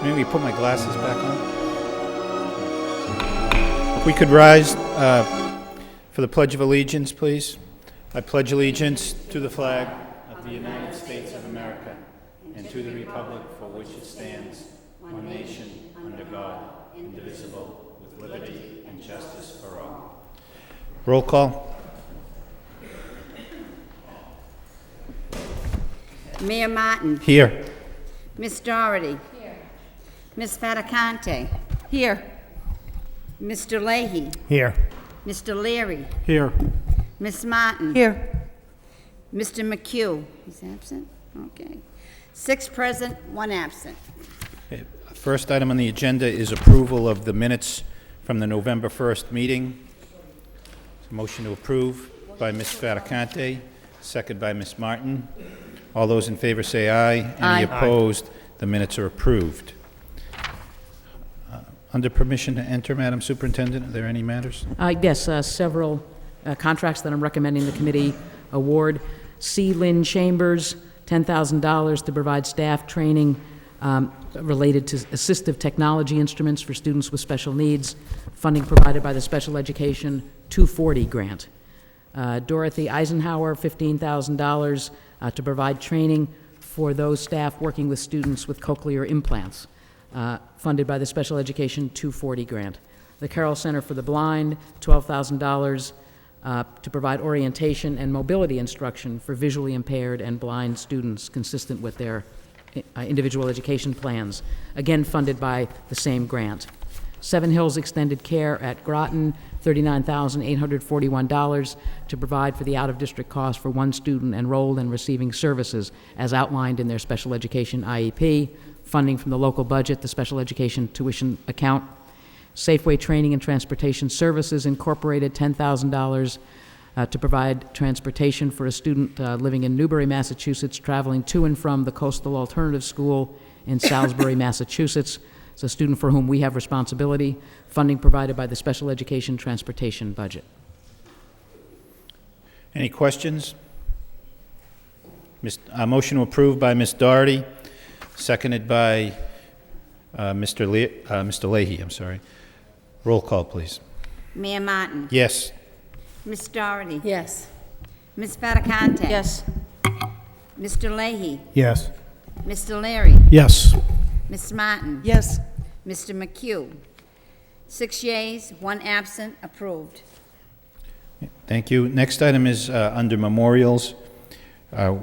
Maybe put my glasses back on. If we could rise for the Pledge of Allegiance, please. I pledge allegiance to the flag of the United States of America and to the republic for which it stands, one nation, under God, indivisible, with liberty and justice for all. Roll call. Mayor Martin. Here. Miss Doherty. Here. Miss Fattacante. Here. Mr. Leahy. Here. Mr. Leary. Here. Miss Martin. Here. Mr. McHugh. He's absent? Okay. 6 present, 1 absent. Okay. First item on the agenda is approval of the minutes from the November 1st meeting. Motion to approve by Ms. Fattacante, second by Ms. Martin. All those in favor say aye. Aye. Any opposed? The minutes are approved. Under permission to enter, Madam Superintendent, are there any matters? Yes, several contracts that I'm recommending the committee award. C. Lynn Chambers, $10,000 to provide staff training related to assistive technology instruments for students with special needs, funding provided by the Special Education 240 grant. Dorothy Eisenhower, $15,000 to provide training for those staff working with students with cochlear implants, funded by the Special Education 240 grant. The Carroll Center for the Blind, $12,000 to provide orientation and mobility instruction for visually impaired and blind students consistent with their individual education plans, again funded by the same grant. Seven Hills Extended Care at Groton, $39,841 to provide for the out-of-district cost for one student enrolled and receiving services as outlined in their special education IEP, funding from the local budget, the special education tuition account. Safeway Training and Transportation Services Incorporated, $10,000 to provide transportation for a student living in Newbury, Massachusetts, traveling to and from the Coastal Alternative School in Salisbury, Massachusetts. It's a student for whom we have responsibility, funding provided by the Special Education Transportation budget. Any questions? Motion approved by Ms. Doherty, seconded by Mr. Leahy. I'm sorry. Roll call, please. Mayor Martin. Yes. Miss Doherty. Yes. Miss Fattacante. Yes. Mr. Leahy. Yes. Mr. Leary. Yes. Miss Martin. Yes. Mr. McHugh. 6 yeas, 1 absent, approved. Thank you. Next item is under memorials.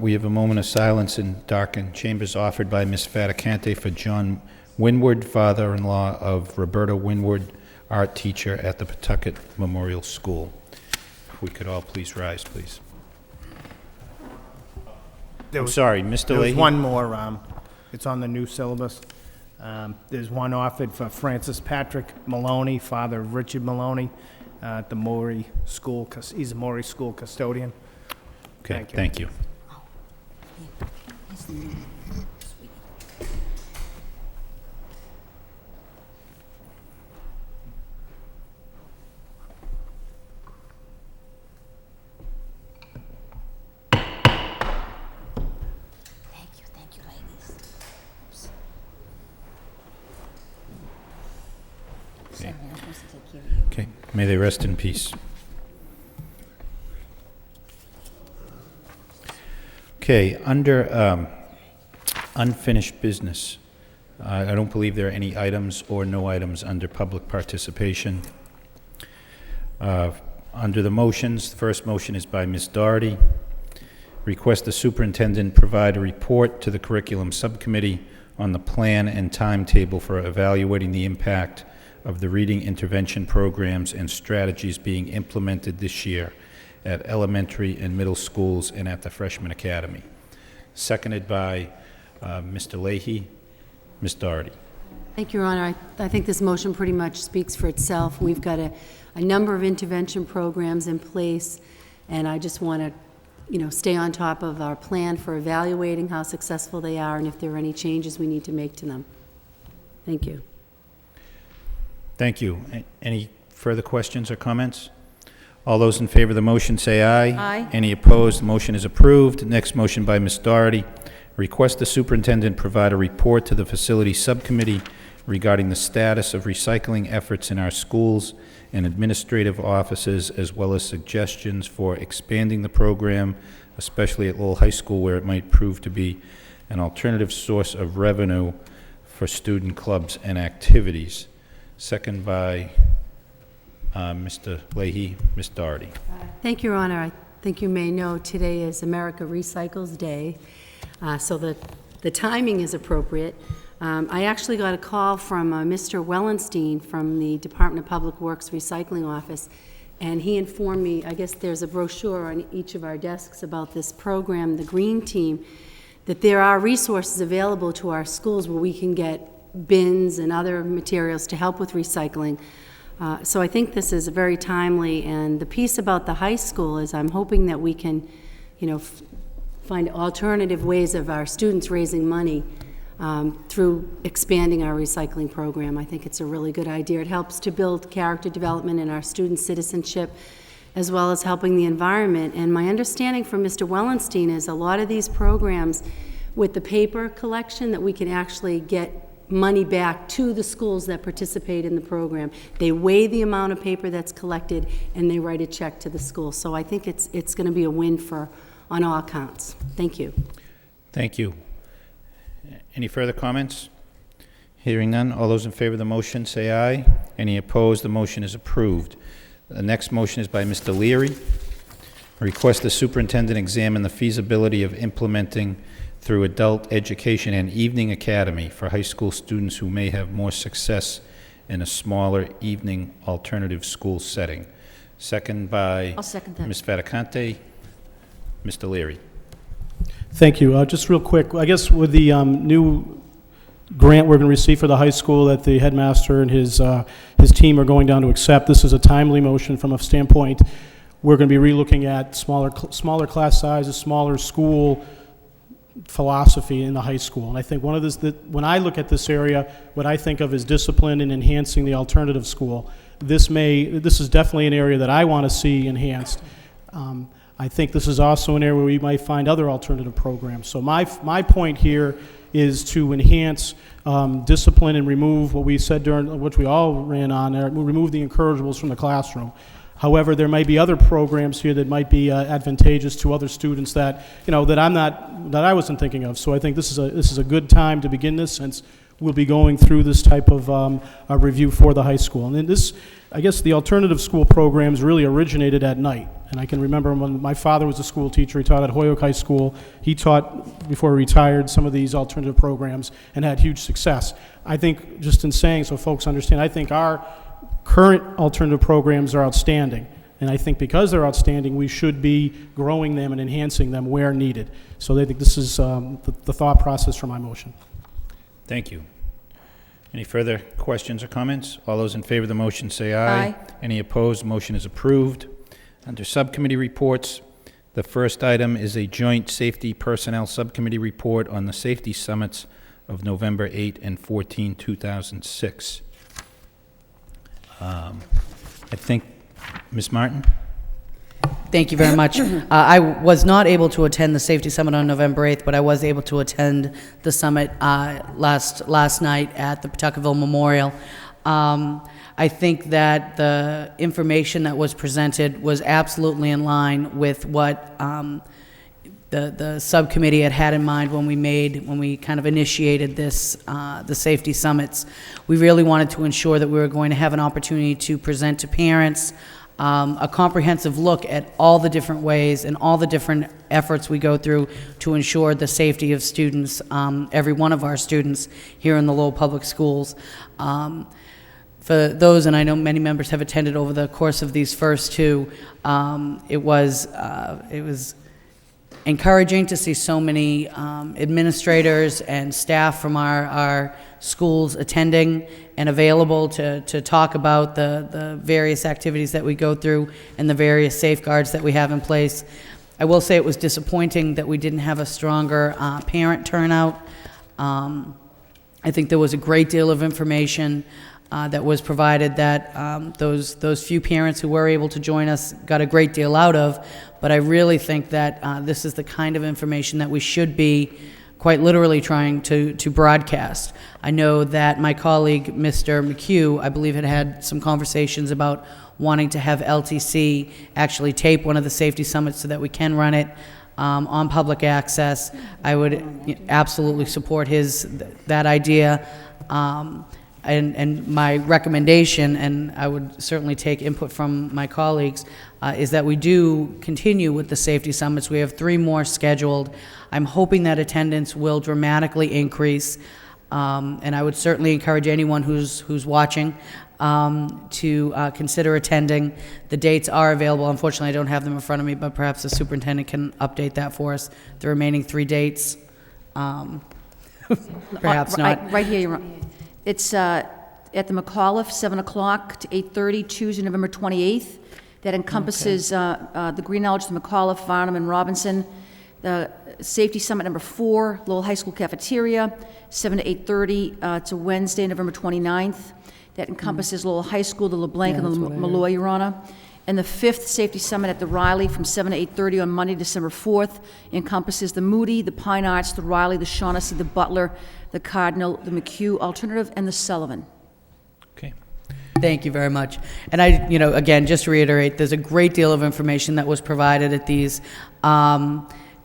We have a moment of silence in darkened chambers offered by Ms. Fattacante for John Winward, father-in-law of Roberta Winward, art teacher at the Pawtucket Memorial School. If we could all please rise, please. I'm sorry, Mr. There was Leahy. one more. It's on the new syllabus. There's one offered for Francis Patrick Maloney, father of Richard Maloney, at the Maury School. He's a Maury School custodian. Okay, thank you. Thank you, ladies. Sorry, I'm supposed to take care of you. Okay, may they rest in peace. Okay, under unfinished business, I don't believe there are any items or no items under public participation. Under the motions, the first motion is by Ms. Doherty. Request the superintendent provide a report to the curriculum subcommittee on the plan and timetable for evaluating the impact of the reading intervention programs and strategies being implemented this year at elementary and middle schools and at the freshman academy. Seconded by Mr. Leahy. Ms. Doherty. Thank you, Your Honor. I think this motion pretty much speaks for itself. We've got a number of intervention programs in place, and I just want to, stay on top of our plan for evaluating how successful they are and if there are any changes we need to make to them. Thank you. Thank you. Any further questions or comments? All those in favor of the motion say aye. Aye. Any opposed? The motion is approved. Next motion by Ms. Doherty. Request the superintendent provide a report to the facility subcommittee regarding the status of recycling efforts in our schools and administrative offices, as well as suggestions for expanding the program, especially at Lowell High School, where it might prove to be an alternative source of revenue for student clubs and activities. Second by Mr. Leahy. Ms. Doherty. Thank you, Your Honor. I think you may know today is America Recycles Day, so the timing is appropriate. I actually got a call from Mr. Wellenstein from the Department of Public Works Recycling Office, and he informed me, I guess there's a brochure on each of our desks about this program, the Green Team, that there are resources available to our schools where we can get bins and other materials to help with recycling. So I think this is very timely, and the piece about the high school is I'm hoping that we can, find alternative ways of our students raising money through expanding our recycling program. I think it's a really good idea. It helps to build character development in our student citizenship, as well as helping the environment. And my understanding from Mr. Wellenstein is a lot of these programs with the paper collection that we can actually get money back to the schools that participate in the program. They weigh the amount of paper that's collected and they write a check to the school. So I think it's going to be a win on all counts. Thank you. Thank you. Any further comments? Hearing none, all those in favor of the motion say aye. Any opposed? The motion is approved. The next motion is by Mr. Leary. Request the superintendent examine the feasibility of implementing through adult education and evening academy for high school students who may have more success in a smaller evening alternative school setting. Second by I'll second that. Ms. Faticante. Mr. Leary. Thank you. Just real quick, I guess with the new grant we're going to receive for the high school that the headmaster and his team are going down to accept, this is a timely motion from a standpoint. We're going to be relooking at smaller class sizes, smaller school philosophy in the high school. And I think one of this, when I look at this area, what I think of is discipline and enhancing the alternative school. This is definitely an area that I want to see enhanced. I think this is also an area where we might find other alternative programs. So my point here is to enhance discipline and remove what we said during, which we all ran on there, remove the incorrigibles from the classroom. However, there may be other programs here that might be advantageous to other students that, that I wasn't thinking of. So I think this is a good time to begin this, since we'll be going through this type of a review for the high school. And then this, I guess the alternative school programs really originated at night. And I can remember when my father was a school teacher, he taught at Holyoke High School. He taught, before he retired, some of these alternative programs and had huge success. I think, just in saying, so folks understand, I think our current alternative programs are outstanding. And I think because they're outstanding, we should be growing them and enhancing them where needed. So I think this is the thought process for my motion. Thank you. Any further questions or comments? All those in favor of the motion say aye. Aye. Any opposed? Motion is approved. Under subcommittee reports, the first item is a joint safety personnel subcommittee report on the safety summits of November 8 and 14, 2006. I think, Ms. Martin? Thank you very much. I was not able to attend the Safety Summit on November 8th, but I was able to attend the summit last night at the Pawtuckaville Memorial. I think that the information that was presented was absolutely in line with what the subcommittee had in mind when we kind of initiated this, the safety summits. We really wanted to ensure that we were going to have an opportunity to present to parents a comprehensive look at all the different ways and all the different efforts we go through to ensure the safety of students, every one of our students here in the Lowell Public Schools. For those, and I know many members have attended over the course of these first two, it was encouraging to see so many administrators and staff from our schools attending and available to talk about the various activities that we go through and the various safeguards that we have in place. I will say it was disappointing that we didn't have a stronger parent turnout. I think there was a great deal of information that was provided that those few parents who were able to join us got a great deal out of, but I really think that this is the kind of information that we should be quite literally trying to broadcast. I know that my colleague, Mr. McHugh, I believe had some conversations about wanting to have LTC actually tape one of the safety summits so that we can run it on public access. I would absolutely support that idea. And my recommendation, and I would certainly take input from my colleagues, is that we do continue with the safety summits. We have 3 more scheduled. I'm hoping that attendance will dramatically increase, and I would certainly encourage anyone who's watching to consider attending. The dates are available. Unfortunately, I don't have them in front of me, but perhaps the superintendent can update that for us. The remaining 3 dates, perhaps not. Right here, you're on. It's at the McAuliffe, 7 o'clock to 8:30, Tuesday, November 28th. That encompasses the Green Knowledge, the McAuliffe, Varnum, and Robinson. The Safety Summit number 4, Lowell High School Cafeteria, 7 to 8:30. It's a Wednesday, November 29th. That encompasses Lowell High School, the LeBlanc, and the Malloy, Your Honor. And the 5th Safety Summit at the Riley from 7 to 8:30 on Monday, December 4th, encompasses the Moody, the Pine Arts, the Riley, the Shaughnessy, the Butler, the Cardinal, the McHugh Alternative, and the Sullivan. Okay. Thank you very much. And I, again, just to reiterate, there's a great deal of information that was provided at these.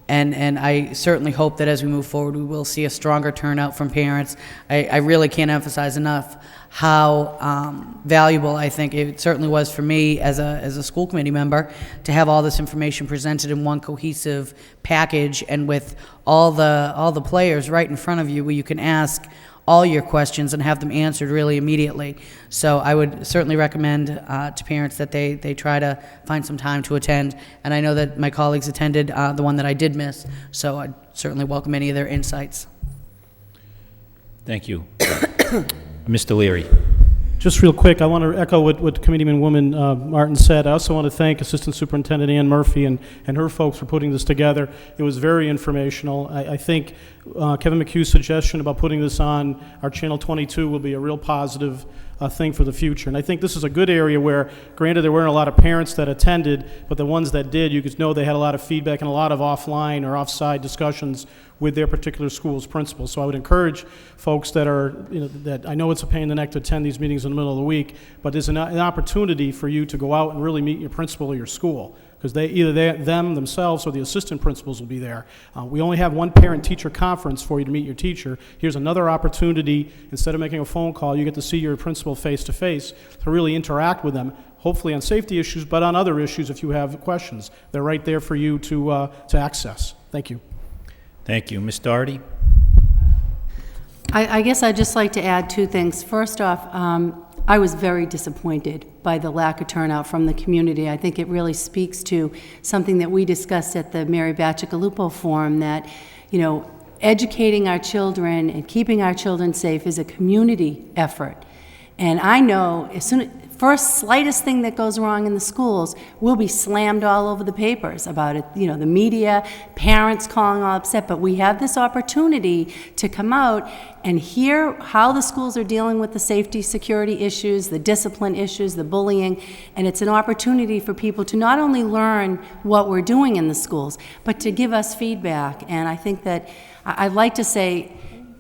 And I certainly hope that as we move forward, we will see a stronger turnout from parents. I really can't emphasize enough how valuable I think it certainly was for me as a school committee member to have all this information presented in one cohesive package and with all the players right in front of you where you can ask all your questions and have them answered really immediately. So I would certainly recommend to parents that they try to find some time to attend. And I know that my colleagues attended the one that I did miss, so I'd certainly welcome any of their insights. Thank you. Mr. Leary. Just real quick, I want to echo what Committeeman Woman Martin said. I also want to thank Assistant Superintendent Ann Murphy and her folks for putting this together. It was very informational. I think Kevin McHugh's suggestion about putting this on our Channel 22 will be a real positive thing for the future. And I think this is a good area where, granted, there weren't a lot of parents that attended, but the ones that did, you could know they had a lot of feedback and a lot of offline or offside discussions with their particular school's principals. So I would encourage folks that are, that I know it's a pain in the neck to attend these meetings in the middle of the week, but there's an opportunity for you to go out and really meet your principal or your school, because them themselves or the assistant principals will be there. We only have one parent-teacher conference for you to meet your teacher. Here's another opportunity. Instead of making a phone call, you get to see your principal face-to-face to really interact with them, hopefully on safety issues, but on other issues if you have questions. They're right there for you to access. Thank you. Thank you. Ms. Doherty? I guess I'd just like to add 2 things. First off, I was very disappointed by the lack of turnout from the community. I think it really speaks to something that we discussed at the Mary Bacigalupo Forum, that, educating our children and keeping our children safe is a community effort. And I know first slightest thing that goes wrong in the schools will be slammed all over the papers about it, the media, parents calling all upset, but we have this opportunity to come out and hear how the schools are dealing with the safety, security issues, the discipline issues, the bullying, and it's an opportunity for people to not only learn what we're doing in the schools, but to give us feedback. And I think that I'd like to say,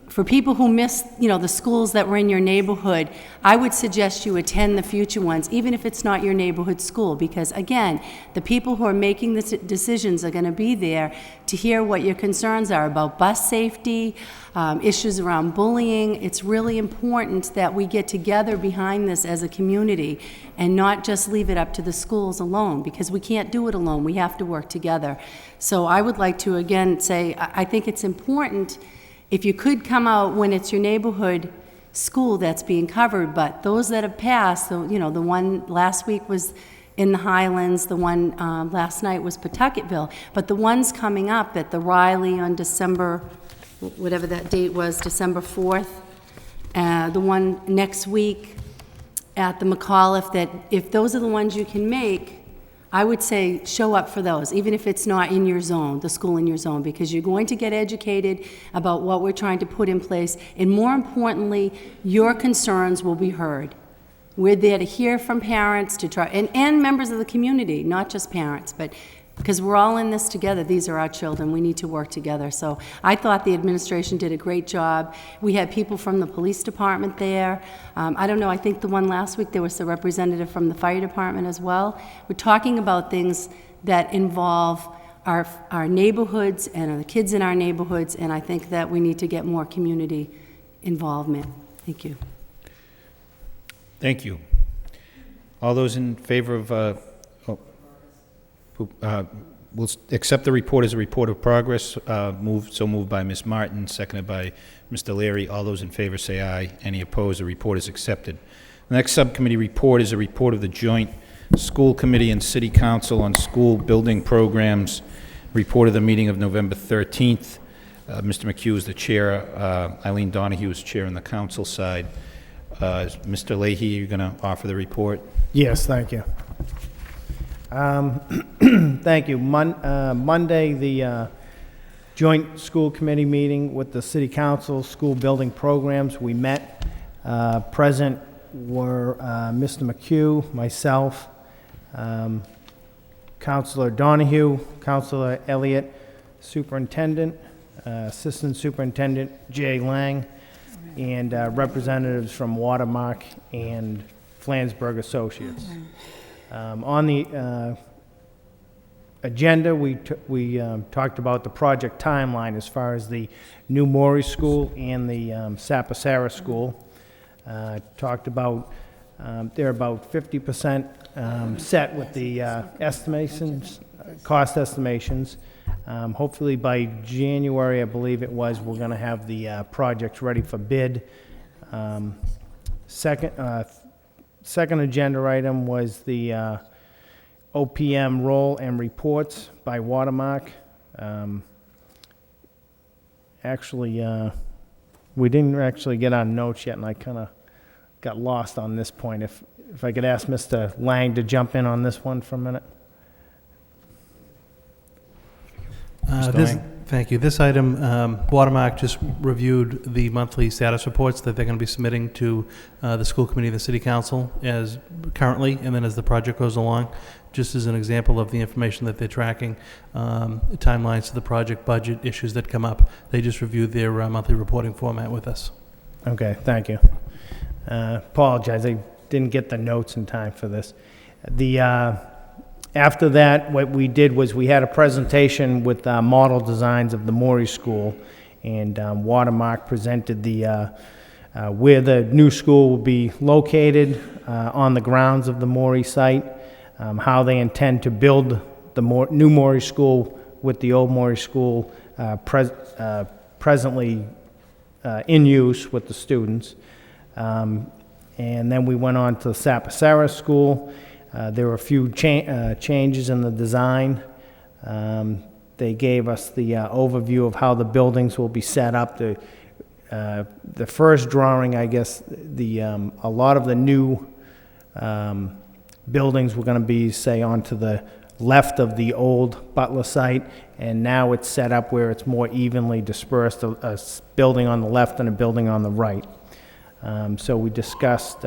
for people who miss, the schools that were in your neighborhood, I would suggest you attend the future ones, even if it's not your neighborhood school, because again, the people who are making the decisions are going to be there to hear what your concerns are about bus safety, issues around bullying. It's really important that we get together behind this as a community and not just leave it up to the schools alone, because we can't do it alone. We have to work together. So I would like to again say, I think it's important if you could come out when it's your neighborhood school that's being covered, but those that have passed, the one last week was in the Highlands, the one last night was Pawtucketville, but the ones coming up at the Riley on December, whatever that date was, December 4th, the one next week at the McAuliffe, that if those are the ones you can make, I would say show up for those, even if it's not in your zone, the school in your zone, because you're going to get educated about what we're trying to put in place, and more importantly, your concerns will be heard. We're there to hear from parents, to try, and members of the community, not just parents, but because we're all in this together. These are our children. We need to work together. So I thought the administration did a great job. We had people from the police department there. I don't know, I think the one last week, there was a representative from the fire department as well. We're talking about things that involve our neighborhoods and the kids in our neighborhoods, and I think that we need to get more community involvement. Thank you. Thank you. All those in favor of, we'll accept the report as a report of progress. Moved by Ms. Martin, seconded by Mr. Leary. All those in favor say aye. Any opposed? The report is accepted. The next subcommittee report is a report of the Joint School Committee and City Council on School Building Programs. Report of the meeting of November 13th. Mr. McHugh is the chair. Eileen Donahue is chair on the council side. Mr. Leahy, you're going to offer the report? Yes, thank you. Thank you. Monday, the joint school committee meeting with the city council, school building programs, we met. Present were Mr. McHugh, myself, Councilor Donahue, Councilor Elliott, Superintendent, Assistant Superintendent Jay Lang, and representatives from Watermark and Flansburgh Associates. On the agenda, we talked about the project timeline as far as the new Morey School and the Sapasara School. Talked about, they're about 50% set with the estimations, cost estimations. Hopefully by January, I believe it was, we're going to have the projects ready for bid. Second agenda item was the OPM roll and reports by Watermark. Actually, we didn't actually get our notes yet, and I kind of got lost on this point. If I could ask Mr. Lang to jump in on this one for a minute. Thank you. This item, Watermark just reviewed the monthly status reports that they're going to be submitting to the school committee and the city council as currently, and then as the project goes along, just as an example of the information that they're tracking, timelines to the project, budget issues that come up. They just reviewed their monthly reporting format with us. Okay, thank you. Apologize, I didn't get the notes in time for this. After that, what we did was we had a presentation with model designs of the Morey School, and Watermark presented where the new school will be located on the grounds of the Morey site, how they intend to build the new Morey School with the old Morey School presently in use with the students. And then we went on to Sapasara School. There were a few changes in the design. They gave us the overview of how the buildings will be set up. The first drawing, I guess, a lot of the new buildings were going to be, say, onto the left of the old Butler site, and now it's set up where it's more evenly dispersed, a building on the left and a building on the right. So we discussed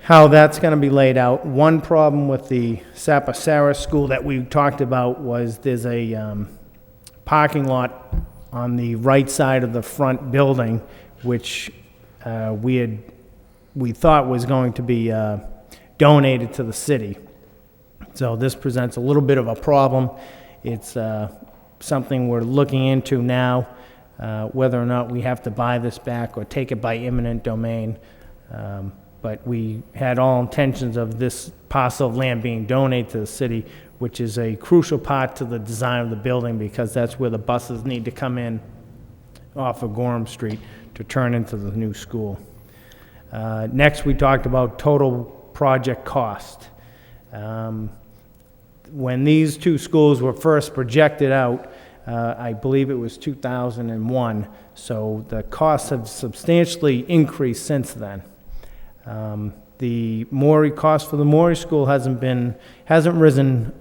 how that's going to be laid out. One problem with the Sapasara School that we talked about was there's a parking lot on the right side of the front building, which we thought was going to be donated to the city. So this presents a little bit of a problem. It's something we're looking into now, whether or not we have to buy this back or take it by eminent domain. But we had all intentions of this parcel of land being donated to the city, which is a crucial part to the design of the building, because that's where the buses need to come in off of Gorham Street to turn into the new school. Next, we talked about total project cost. When these two schools were first projected out, I believe it was 2001, so the costs have substantially increased since then. The Morey cost for the Morey School hasn't risen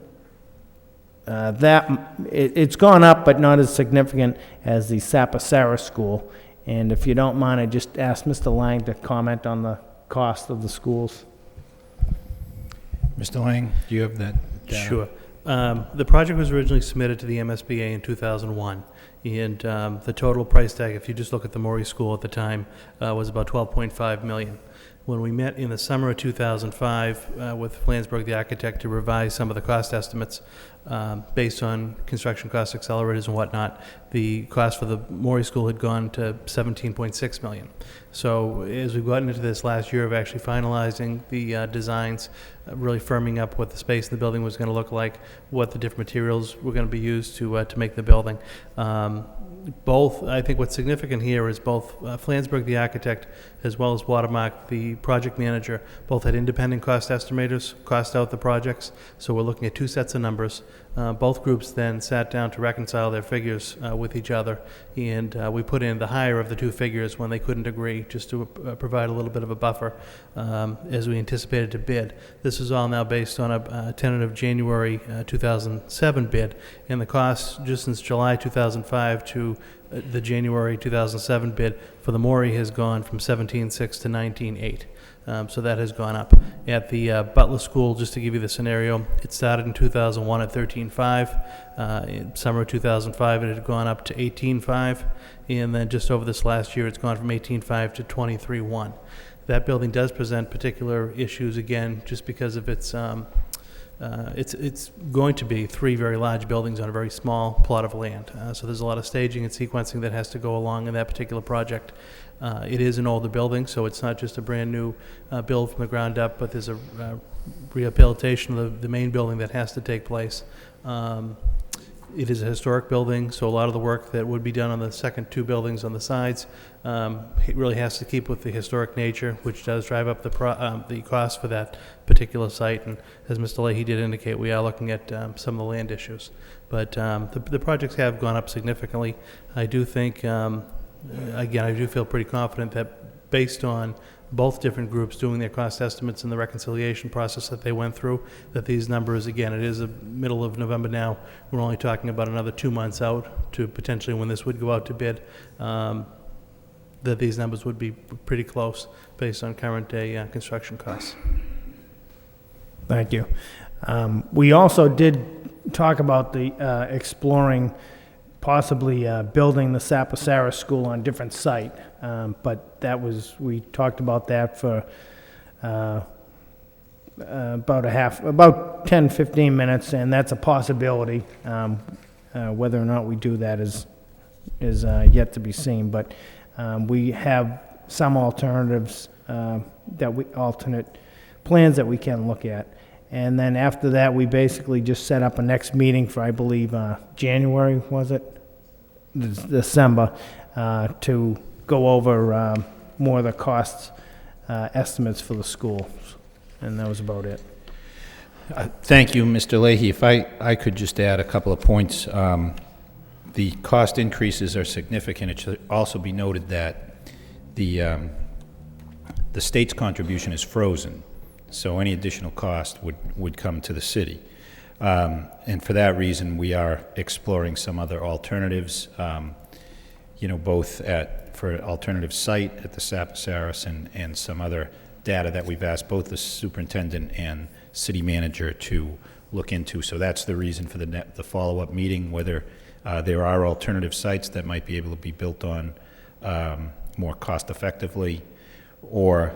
it's gone up, but not as significant as the Sapasara School. And if you don't mind, I just asked Mr. Lang to comment on the cost of the schools. Mr. Lang, do you have that? Sure. The project was originally submitted to the MSBA in 2001, and the total price tag, if you just look at the Maury School at the time, was about $12.5 million. When we met in the summer of 2005 with Flansburgh, the architect, to revise some of the cost estimates based on construction cost accelerators and whatnot, the cost for the Maury School had gone to $17.6 million. So as we've gotten into this last year of actually finalizing the designs, really firming up what the space in the building was going to look like, what the different materials were going to be used to make the building. Both, I think what's significant here is both Flansburgh, the architect, as well as Watermark, the project manager, both had independent cost estimators cost out the projects. So we're looking at two sets of numbers. Both groups then sat down to reconcile their figures with each other, and we put in the higher of the two figures when they couldn't agree, just to provide a little bit of a buffer as we anticipated to bid. This is all now based on a tentative January 2007 bid, and the cost just since July 2005 to the January 2007 bid for the Maury has gone from 17.6 to 19.8. So that has gone up. At the Butler School, just to give you the scenario, it started in 2001 at 13.5. In summer of 2005, it had gone up to 18.5. And then just over this last year, it's gone from 18.5 to 23.1. That building does present particular issues, again, just because of its going to be three very large buildings on a very small plot of land. So there's a lot of staging and sequencing that has to go along in that particular project. It is an older building, so it's not just a brand new build from the ground up, but there's a rehabilitation of the main building that has to take place. It is a historic building, so a lot of the work that would be done on the second two buildings on the sides it really has to keep with the historic nature, which does drive up the cost for that particular site. And as Mr. Leahy did indicate, we are looking at some of the land issues. But the projects have gone up significantly. I do think, again, I do feel pretty confident that based on both different groups doing their cost estimates and the reconciliation process that they went through, that these numbers, again, it is the middle of November now, we're only talking about another 2 months out to potentially when this would go out to bid, that these numbers would be pretty close based on current day construction costs. Thank you. We also did talk about the exploring possibly building the Sapasara School on a different site, but that was, we talked about that for about 10, 15 minutes, and that's a possibility. Whether or not we do that is yet to be seen, but we have some alternatives alternate plans that we can look at. And then after that, we basically just set up a next meeting for, I believe, January, was it? December, to go over more of the cost estimates for the school. And that was about it. Thank you, Mr. Leahy. If I could just add a couple of points. The cost increases are significant. It should also be noted that the state's contribution is frozen, so any additional cost would come to the city. And for that reason, we are exploring some other alternatives, both for alternative site at the Sapasara and some other data that we've asked both the superintendent and city manager to look into. So that's the reason for the follow-up meeting, whether there are alternative sites that might be able to be built on more cost-effectively, or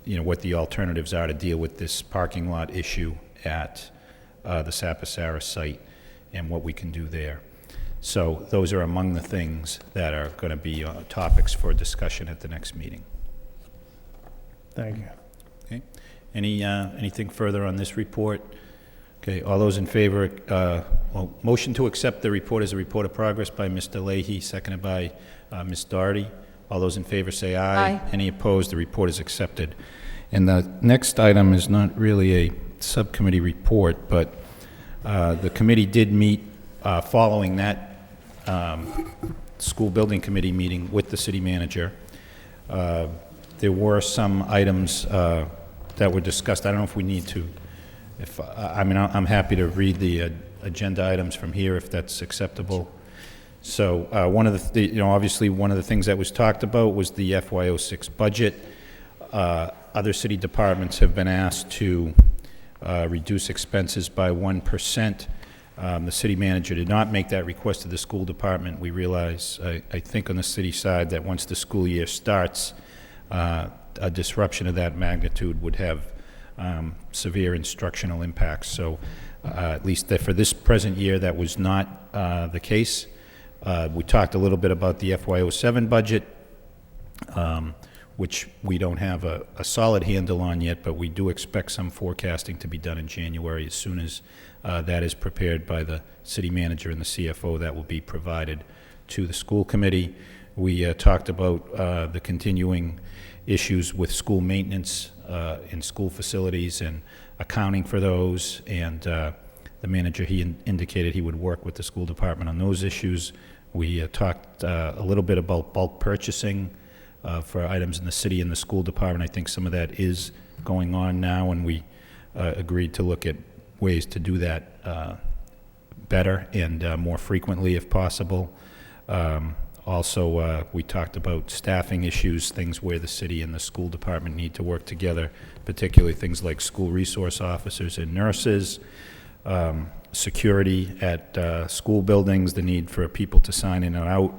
what the alternatives are to deal with this parking lot issue at the Sapasara site and what we can do there. So those are among the things that are going to be topics for discussion at the next meeting. Thank you. Okay. Anything further on this report? Okay. All those in favor, motion to accept the report as a report of progress by Mr. Leahy, seconded by Ms. Doherty. All those in favor say aye. Aye. Any opposed? The report is accepted. And the next item is not really a subcommittee report, but the committee did meet following that school building committee meeting with the city manager. There were some items that were discussed. I don't know if we need to. I'm happy to read the agenda items from here if that's acceptable. So one of the obviously one of the things that was talked about was the FY06 budget. Other city departments have been asked to reduce expenses by 1%. The city manager did not make that request to the school department. We realize, I think on the city side, that once the school year starts, a disruption of that magnitude would have severe instructional impacts. So at least for this present year, that was not the case. We talked a little bit about the FY07 budget, which we don't have a solid handle on yet, but we do expect some forecasting to be done in January. As soon as that is prepared by the city manager and the CFO, that will be provided to the school committee. We talked about the continuing issues with school maintenance in school facilities and accounting for those, and the manager, he indicated he would work with the school department on those issues. We talked a little bit about bulk purchasing for items in the city and the school department. I think some of that is going on now, and we agreed to look at ways to do that better and more frequently if possible. Also, we talked about staffing issues, things where the city and the school department need to work together, particularly things like school resource officers and nurses, security at school buildings, the need for people to sign in and out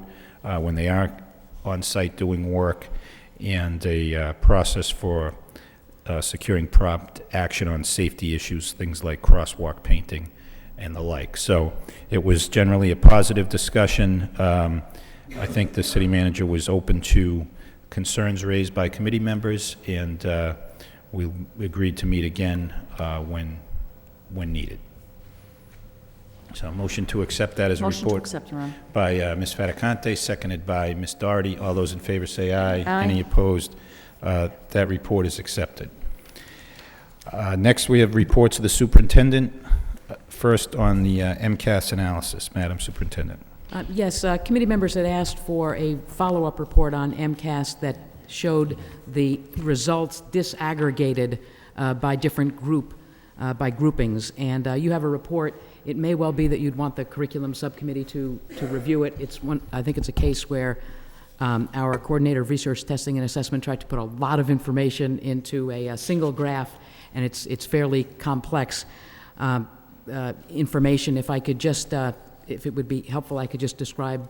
when they are on site doing work, and a process for securing prompt action on safety issues, things like crosswalk painting and the like. So it was generally a positive discussion. I think the city manager was open to concerns raised by committee members, and we agreed to meet again when needed. So a motion to accept that as a Motion to report accept, Your Honor. by Ms. Faticante, seconded by Ms. Doherty. All those in favor say aye. Aye. Any opposed? That report is accepted. Next, we have reports of the superintendent. First on the MCAS analysis. Madam Superintendent. Yes, committee members had asked for a follow-up report on MCAS that showed the results disaggregated by different by groupings. And you have a report. It may well be that you'd want the curriculum subcommittee to review it. I think it's a case where our coordinator of research testing and assessment tried to put a lot of information into a single graph, and it's fairly complex information. If I could just, if it would be helpful, I could just describe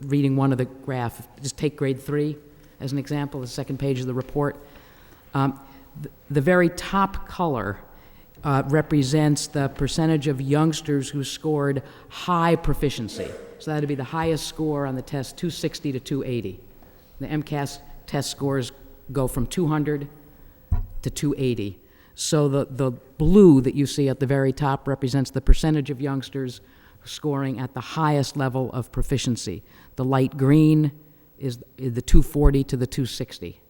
reading one of the graph. Just take grade 3 as an example, the second page of the report. The very top color represents the percentage of youngsters who scored high proficiency. So that would be the highest score on the test, 260 to 280. The MCAS test scores go from 200 to 280. So the blue that you see at the very top represents the percentage of youngsters scoring at the highest level of proficiency. The green is the 240 to the 260.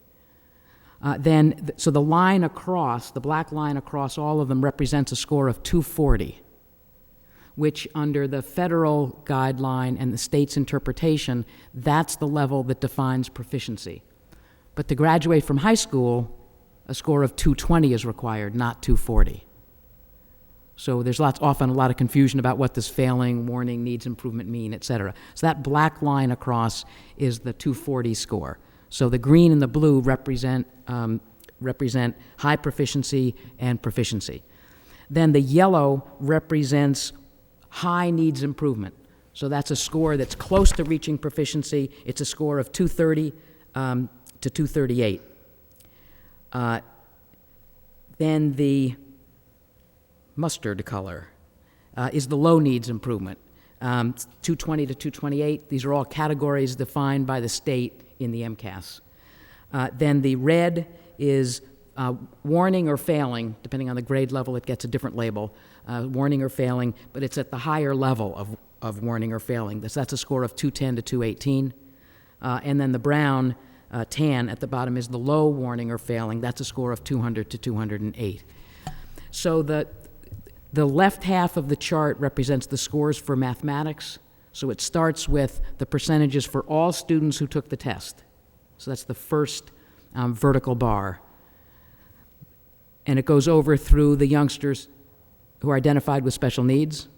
So the line across, the black line across all of them represents a score of 240, which under the federal guideline and the state's interpretation, that's the level that defines proficiency. But to graduate from high school, a score of 220 is required, not 240. So there's often a lot of confusion about what does failing, warning, needs improvement mean, et cetera. So that black line across is the 240 score. So the green and the blue represent high proficiency and proficiency. Then the yellow represents high needs improvement. So that's a score that's close to reaching proficiency. It's a score of 230 to 238. Then the mustard color is the low needs improvement, 220 to 228. These are all categories defined by the state in the MCAS. Then the red is warning or failing, depending on the grade level, it gets a different label, warning or failing, but it's at the higher level of warning or failing. That's a score of 210 to 218. And then the brown, tan at the bottom is the low warning or failing. That's a score of 200 to 208. So the left half of the chart represents the scores for mathematics. So it starts with the percentages for all students who took the test. So that's the first vertical bar. And it goes over through the youngsters who are identified with special needs.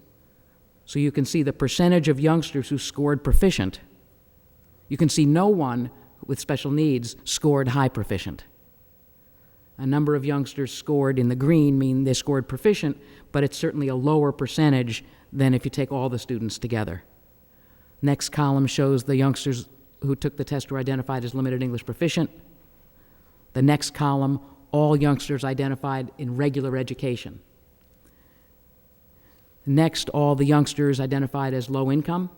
So you can see the percentage of youngsters who scored proficient. You can see no one with special needs scored high proficient. a number of youngsters scored in the green, mean they scored proficient, but it's certainly a lower percentage than if you take all the students together. Next column shows the youngsters who took the test were identified as limited English proficient. The next column, all youngsters identified in regular education. Next, all the youngsters identified as low income,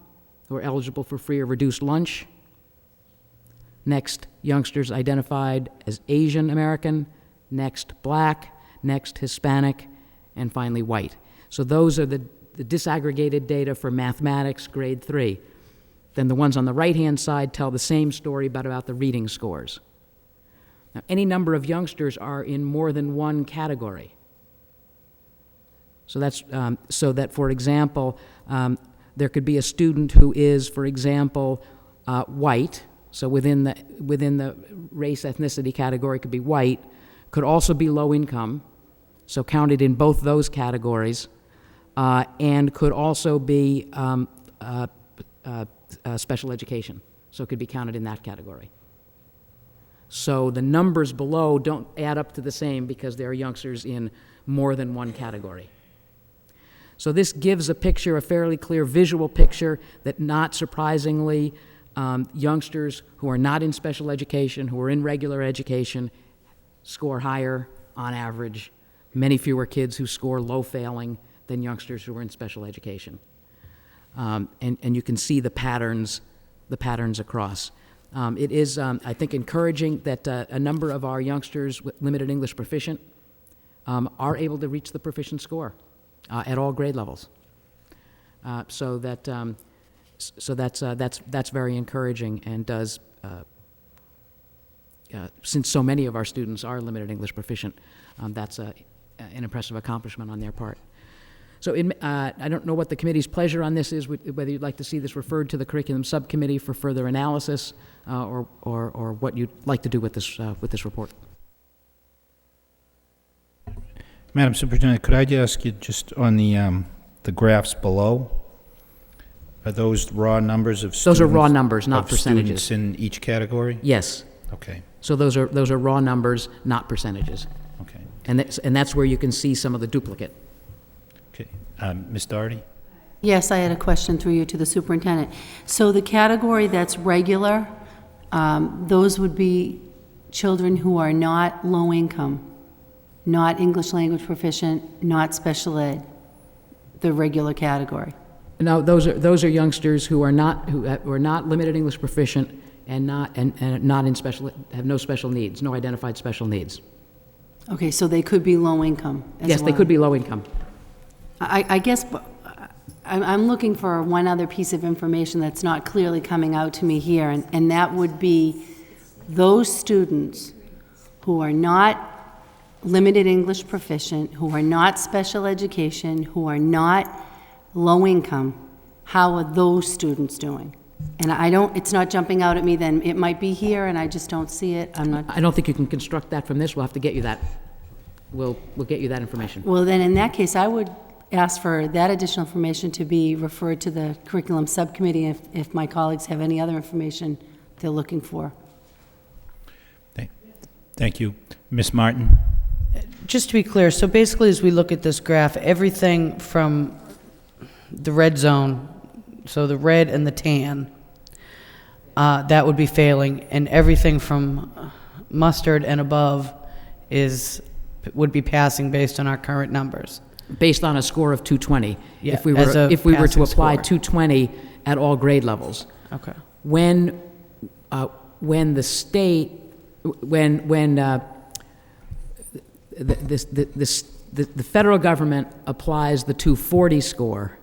who are eligible for free or reduced lunch. Next, youngsters identified as Asian American. Next, black. Next, Hispanic. And finally, white. So those are the disaggregated data for mathematics, grade 3. Then the ones on the right-hand side tell the same story but about the reading scores. Now, any number of youngsters are in more than one category. So that's so that, for example, there could be a student who is, for example, white. So within the race ethnicity category could be white. Could also be low income, so counted in both those categories, and could also be special education, so it could be counted in that category. So the numbers below don't add up to the same because there are youngsters in more than one category. So this gives a picture, a fairly clear visual picture, that not surprisingly, youngsters who are not in special education, who are in regular education, score higher on average. Many fewer kids who score low failing than youngsters who are in special education. And you can see the patterns across. It is, I think, encouraging that a number of our youngsters with limited English proficient are able to reach the proficient score at all grade levels. So that's very encouraging, and does, since so many of our students are limited English proficient, that's an impressive accomplishment on their part. So I don't know what the committee's pleasure on this is, whether you'd like to see this referred to the curriculum subcommittee for further analysis, or what you'd like to do with this report. Madam Superintendent, could I ask you just on the graphs below, are those raw numbers of students? Those are raw numbers, not of percentages. Students in each category? Yes. Okay. So those are raw numbers, not percentages. Okay. And that's where you can see some of the duplicate. Okay. Ms. Doherty? Yes, I had a question through you to the superintendent. So the category that's regular, those would be children who are not low income, not English language proficient, not special ed, the regular category. No, those are youngsters who are not limited English proficient and not in special, have no special needs, no identified special needs. Okay, so they could be low income as Yes, well. they could be low income. I guess I'm looking for one other piece of information that's not clearly coming out to me here, and that would be those students who are not limited English proficient, who are not special education, who are not low income, how are those students doing? And it's not jumping out at me then. It might be here and I just don't see it. I don't think you can construct that from this. We'll have to get you that. We'll get you that information. Well, then in that case, I would ask for that additional information to be referred to the curriculum subcommittee if my colleagues have any other information they're looking for. Thank you. Ms. Martin? Just to be clear, so basically as we look at this graph, everything from the red zone, so the red and the tan, that would be failing, and everything from mustard and above would be passing based on our current numbers. Based on a score of 220. Yeah, if we as a were to passing apply score. 220 at all grade levels. Okay. When the state, the federal government applies the 240 score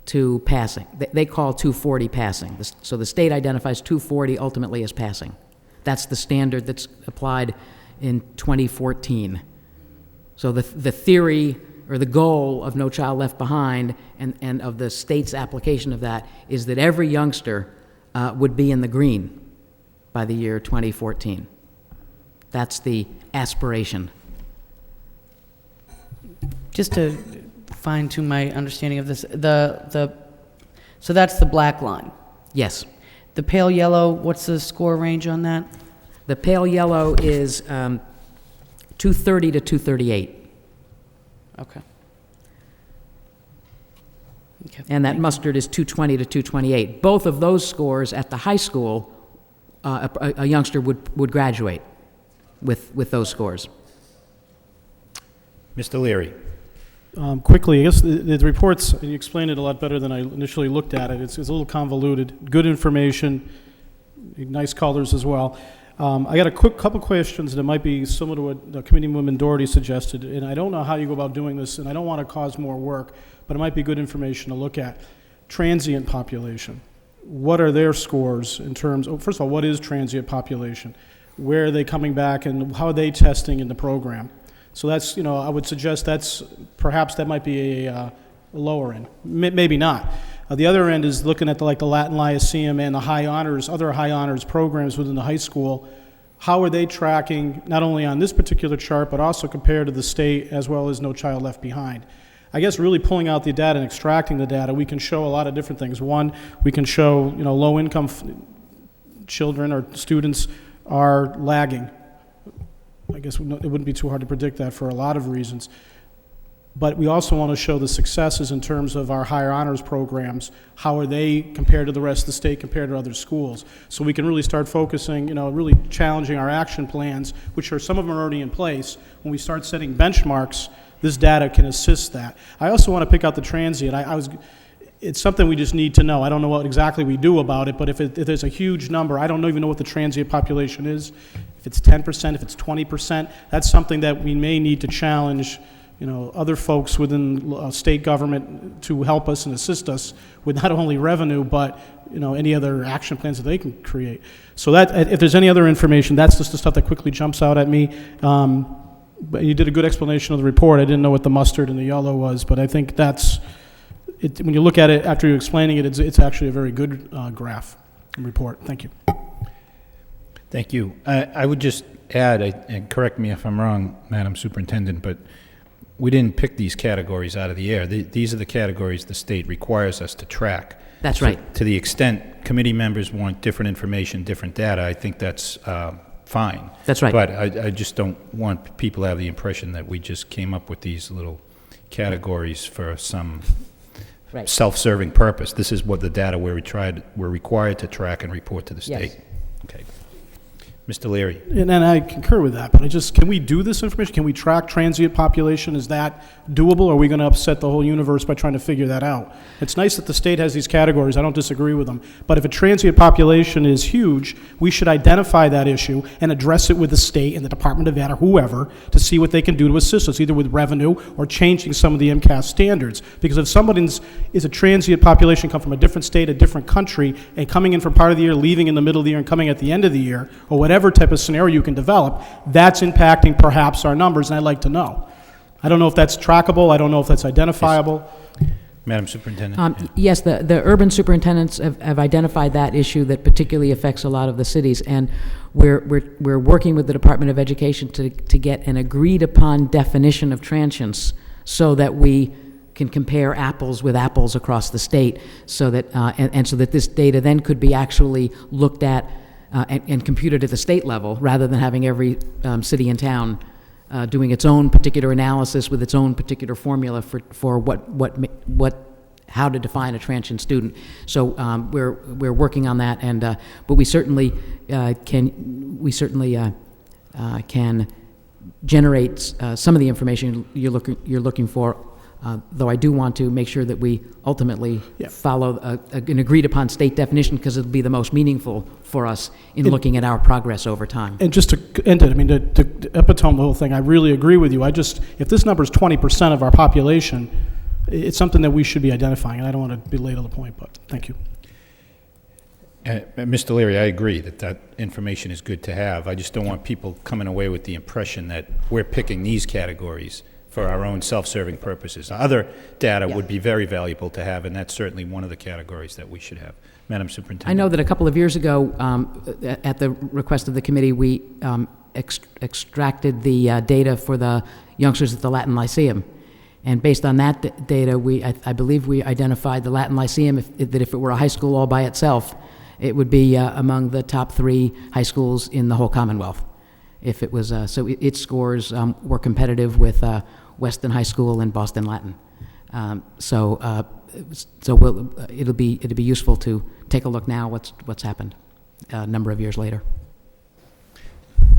to passing. They call 240 passing. So the state identifies 240 ultimately as passing. That's the standard that's applied in 2014. So the theory or the goal of No Child Left Behind and of the state's application of that is that every youngster would be in the green by the year 2014. That's the aspiration. Just to fine-tune my understanding of this, so that's the black line. Yes. The pale yellow, what's the score range on that? The pale yellow is 230 to 238. Okay. Okay. And that mustard is 220 to 228. Both of those scores at the high school, a youngster would graduate with those scores. Mr. Leary. Quickly, I guess the reports, you explained it a lot better than I initially looked at it. It's a little convoluted, good information, nice colors as well. I got a quick couple questions that might be similar to what the Committeewoman Doherty suggested, and I don't know how you go about doing this, and I don't want to cause more work, but it might be good information to look at. Transient population. What are their scores in terms of, first of all, what is transient population? Where are they coming back, and how are they testing in the program? So that's, I would suggest perhaps that might be a lower end. Maybe not. The other end is looking at the Latin Lyceum and the high honors, other high honors programs within the high school. How are they tracking, not only on this particular chart, but also compared to the state, as well as No Child Left Behind? I guess really pulling out the data and extracting the data, we can show a lot of different things. One, we can show, low-income children or students are lagging. I guess it wouldn't be too hard to predict that for a lot of reasons. But we also want to show the successes in terms of our higher honors programs. How are they compared to the rest of the state, compared to other schools? So we can really start focusing, really challenging our action plans, which are, some of them are already in place. When we start setting benchmarks, this data can assist that. I also want to pick out the transient. It's something we just need to know. I don't know what exactly we do about it, but if there's a huge number, I don't even know what the transient population is. If it's 10%, if it's 20%, that's something that we may need to challenge, other folks within state government to help us and assist us with not only revenue, but, any other action plans that they can create. So that, if there's any other information, that's just the stuff that quickly jumps out at me. But you did a good explanation of the report. I didn't know what the mustard and the yellow was, but I think that's, when you look at it after you're explaining it, it's actually a very good graph and report. Thank you. Thank you. I would just add, and correct me if I'm wrong, Madam Superintendent, but we didn't pick these categories out of the air. These are the categories the state requires us to track. That's So right. to the extent committee members want different information, different data, I think that's fine. That's right. But I just don't want people to have the impression that we just came up with these little categories for some Right. self-serving purpose. This is what the data we're required to track and report to the Yes. state. Okay. Mr. Leary. And I concur with that, but can we do this information? Can we track transient population? Is that doable, or are we going to upset the whole universe by trying to figure that out? It's nice that the state has these categories. I don't disagree with them. But if a transient population is huge, we should identify that issue and address it with the state and the Department of Ed or whoever to see what they can do to assist us, either with revenue or changing some of the MCAS standards. Because if someone's is a transient population, come from a different state, a different country, and coming in for part of the year, leaving in the middle of the year, and coming at the end of the year, or whatever type of scenario you can develop, that's impacting perhaps our numbers, and I'd like to know. I don't know if that's trackable. I don't know if that's identifiable. Madam Superintendent. Yes, the urban superintendents have identified that issue that particularly affects a lot of the cities, and we're working with the Department of Education to get an agreed-upon definition of transients so that we can compare apples with apples across the state, so that and so that this data then could be actually looked at and computed at the state level, rather than having every city and town doing its own particular analysis with its own particular formula for how to define a transient student. So we're working on that, and but we certainly can generate some of the information you're looking for. Though I do want to make sure that we ultimately follow an agreed-upon state definition, because it'll be the most meaningful for us in looking at our progress over time. And just to end it, to epitome the whole thing, I really agree with you. If this number is 20% of our population, it's something that we should be identifying, and I don't want to belabor the point, but thank you. Mr. Leary, I agree that information is good to have. I just don't want people coming away with the impression that we're picking these categories for our own self-serving purposes. Other data would be very valuable to have, and that's certainly one of the categories that we should have. Madam Superintendent. I know that a couple of years ago, at the request of the committee, we extracted the data for the youngsters at the Latin Lyceum. And based on that data, I believe we identified the Latin Lyceum, that if it were a high school all by itself, it would be among the top 3 high schools in the whole Commonwealth. if it was, its scores were competitive with Weston High School and Boston Latin. It'll be useful to take a look now what's happened a number of years later.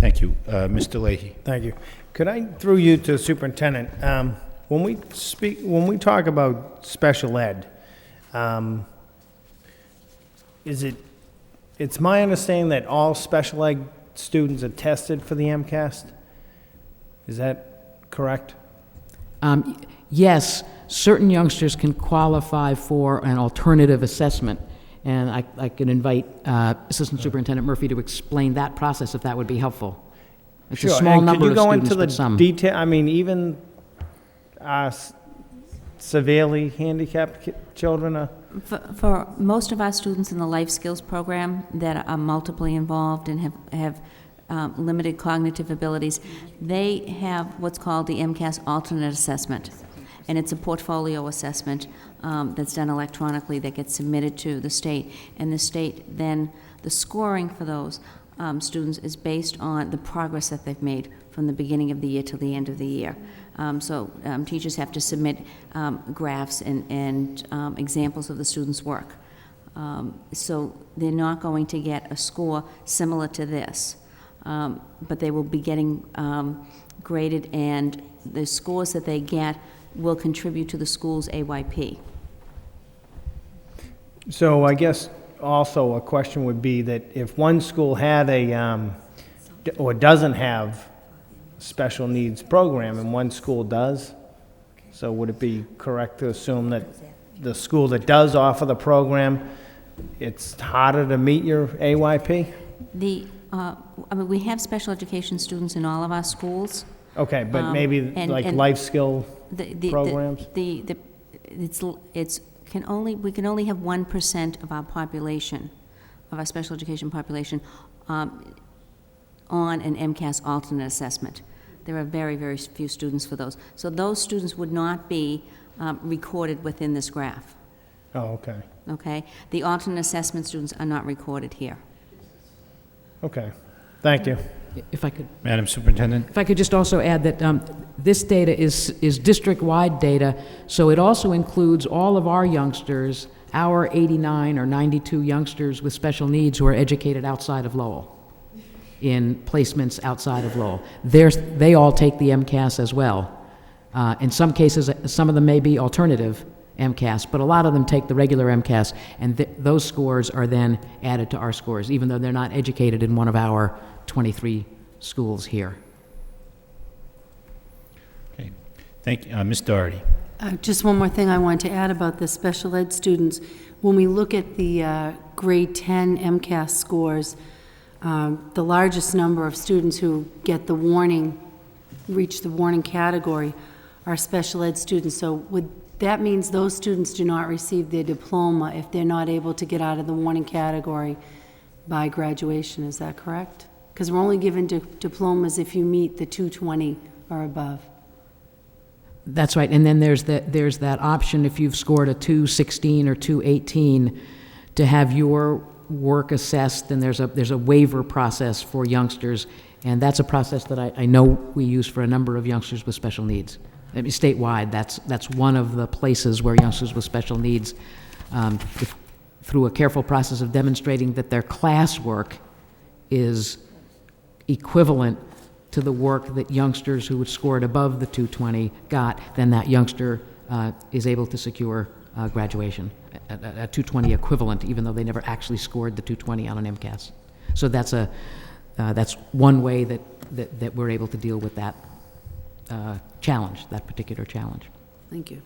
Thank you. Mr. Leahy. Thank you. Could I, through you to the superintendent, when we talk about special ed, it's my understanding that all special ed students are tested for the MCAS? Is that correct? Yes, certain youngsters can qualify for an alternative assessment, and I can invite Assistant Superintendent Murphy to explain that process if that would be helpful. It's a small number of students, but some. Could you go into the detail, I mean, even severely handicapped children are? For most of our students in the life skills program that are multiply involved and have limited cognitive abilities, they have what's called the MCAS alternate assessment. And it's a portfolio assessment that's done electronically that gets submitted to the state. And the state then, the scoring for those students is based on the progress that they've made from the beginning of the year to the end of the year. Teachers have to submit graphs and examples of the students' work. So they're not going to get a score similar to this, but they will be getting graded, and the scores that they get will contribute to the school's AYP. So I guess also a question would be that if one school had or doesn't have special needs program and one school does, so would it be correct to assume that the school that does offer the program, it's harder to meet your AYP? I mean, we have special education students in all of our schools. Okay, but maybe like life skill programs? We can only have 1% of our population, of our special education population, on an MCAS alternate assessment. There are very, very few students for those. So those students would not be recorded within this graph. Oh, okay. Okay? The alternate assessment students are not recorded here. Okay. Thank you. If I could. Madam Superintendent? If I could just also add that this data is district-wide data, so it also includes all of our youngsters, our 89 or 92 youngsters with special needs who are educated outside of Lowell, in placements outside of Lowell. They all take the MCAS as well. In some cases, some of them may be alternative MCAS, but a lot of them take the regular MCAS, and those scores are then added to our scores, even though they're not educated in one of our 23 schools here. Okay. Thank you. Ms. Doherty. Just one more thing I wanted to add about the special ed students. When we look at the grade 10 MCAS scores, the largest number of students who get the warning, reach the warning category, are special ed students. So that means those students do not receive their diploma if they're not able to get out of the warning category by graduation. Is that correct? Because we're only given diplomas if you meet the 220 or above. That's right, and then there's that option if you've scored a 216 or 218 to have your work assessed, and there's a waiver process for youngsters, and that's a process that I know we use for a number of youngsters with special needs. I mean, statewide, that's one of the places where youngsters with special needs, through a careful process of demonstrating that their classwork is equivalent to the work that youngsters who had scored above the 220 got, then that youngster is able to secure graduation, a 220 equivalent, even though they never actually scored the 220 on an MCAS. So that's one way that we're able to deal with that challenge, that particular challenge. Thank you.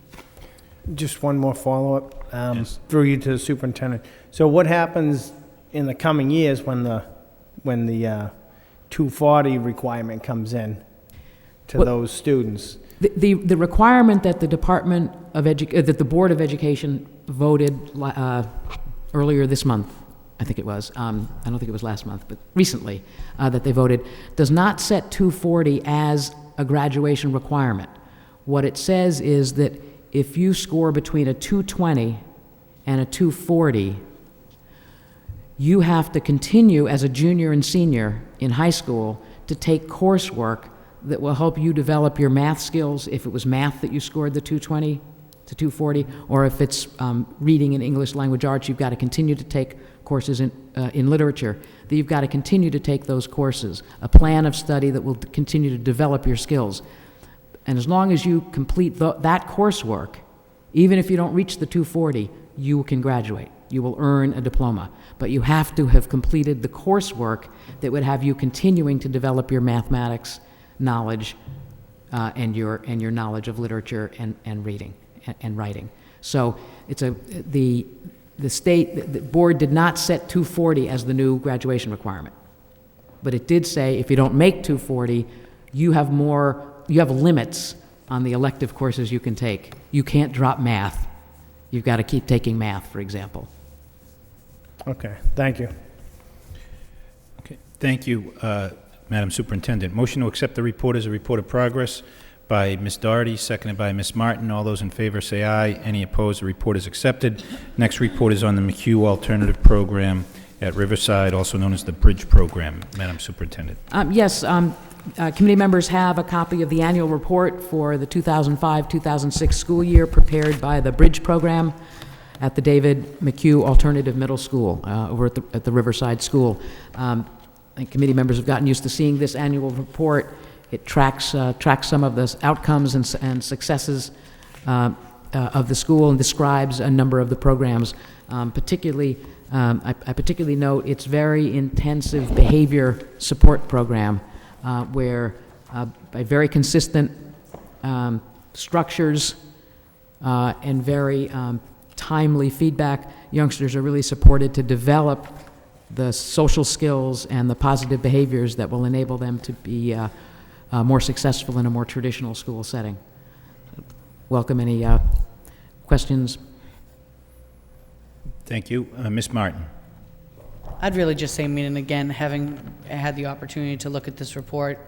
Just one more follow-up, Yes. through you to the superintendent. So what happens in the coming years when the 240 requirement comes in to those students? The requirement that the Department of that the Board of Education voted earlier this month, I think it was, I don't think it was last month, but recently, that they voted, does not set 240 as a graduation requirement. What it says is that if you score between a 220 and a 240, you have to continue as a junior and senior in high school to to take coursework that will help you develop your math skills, if it was math that you scored the 220 to 240, or if it's reading and English language arts, you've got to continue to take courses in literature, that you've got to continue to take those courses, a plan of study that will continue to develop your skills. And as long as you complete that coursework, even if you don't reach the 240, you can graduate. You will earn a diploma. But you have to have completed the coursework that would have you continuing to develop your mathematics knowledge and your knowledge of literature and reading and writing. So it's the board did not set 240 as the new graduation requirement. But it did say if you don't make 240, you have limits on the elective courses you can take. You can't drop math. You've got to keep taking math, for example. Okay, thank you. Okay, thank you, Madam Superintendent. Motion to accept the report as a report of progress by Ms. Doherty, seconded by Ms. Martin. All those in favor say aye. Any opposed? The report is accepted. Next report is on the McHugh Alternative Program at Riverside, also known as the Bridge Program. Madam Superintendent. Yes, committee members have a copy of the annual report for the 2005-2006 school year prepared by the Bridge Program at the David McHugh Alternative Middle School over at the Riverside School. And committee members have gotten used to seeing this annual report. It tracks some of the outcomes and successes of the school and describes a number of the programs. I particularly note its very intensive behavior support program, where by very consistent structures and very timely feedback, youngsters are really supported to develop the social skills and the positive behaviors that will enable them to be more successful in a more traditional school setting. Welcome any questions. Thank you. Ms. Martin. I'd really just say, meaning again, having had the opportunity to look at this report,